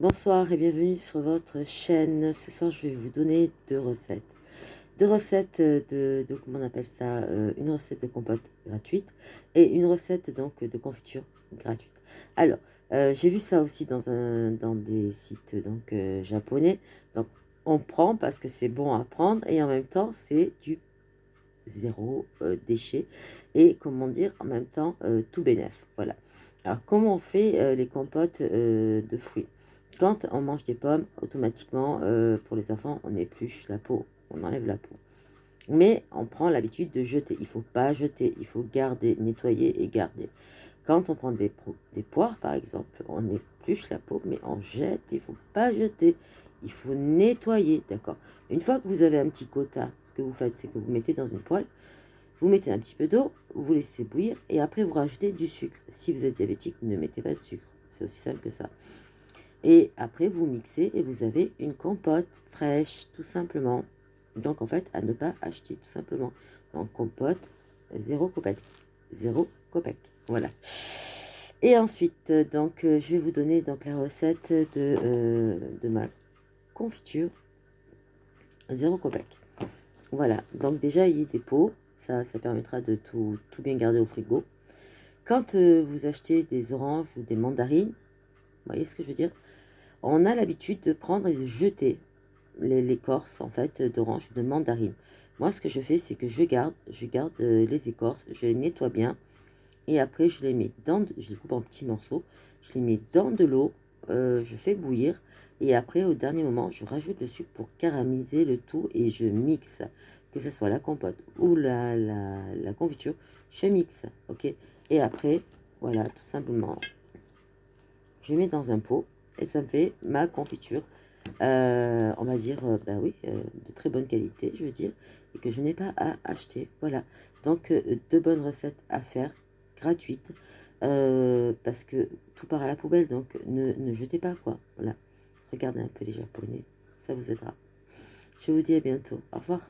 Bonsoir et bienvenue sur votre chaîne. Ce soir, je vais vous donner deux recettes. Deux recettes comment on appelle ça, une recette de compote gratuite et une recette donc de confiture gratuite. Alors, j'ai vu ça aussi dans des sites donc japonais. Donc, on prend parce que c'est bon à prendre et en même temps, c'est du zéro déchet et comment dire, en même temps, tout bénef. Voilà. Alors, comment on fait les compotes de fruits? Quand on mange des pommes, automatiquement, pour les enfants, on épluche la peau, on enlève la peau. Mais on prend l'habitude de jeter. Il ne faut pas jeter, il faut garder, nettoyer et garder. Quand on prend des poires, par exemple, on épluche la peau, mais on jette, il ne faut pas jeter. Il faut nettoyer, d'accord? Une fois que vous avez un petit quota, ce que vous faites, c'est que vous mettez dans une poêle, vous mettez un petit peu d'eau, vous laissez bouillir, et après vous rajoutez du sucre. Si vous êtes diabétique, ne mettez pas de sucre. C'est aussi simple que ça. Et après, vous mixez et vous avez une compote fraîche, tout simplement. Donc, en fait, à ne pas acheter, tout simplement. Donc, compote, zéro copec. Zéro copec. Voilà. Et ensuite, donc, je vais vous donner donc, la recette de ma confiture, zéro copec. Voilà. Donc, déjà, il y a des pots. Ça permettra de tout bien garder au frigo. Quand vous achetez des oranges ou des mandarines, vous voyez ce que je veux dire? On a l'habitude de prendre et de jeter l'écorce en fait d'orange, de mandarine. Moi, ce que je fais, c'est que je garde les écorces, je les nettoie bien et après je les mets je les coupe en petits morceaux, je les mets dans de l'eau, je fais bouillir et après au dernier moment, je rajoute le sucre pour caraméliser le tout et je mixe, que ce soit la compote ou la confiture, je mixe, ok. Et après, voilà, tout simplement, je mets dans un pot et ça me fait ma confiture, on va dire, ben oui, de très bonne qualité, je veux dire, et que je n'ai pas à acheter. Voilà, donc deux bonnes recettes à faire, gratuites, parce que tout part à la poubelle, donc ne jetez pas, quoi. Voilà, regardez un peu les Japonais, ça vous aidera. Je vous dis à bientôt, au revoir.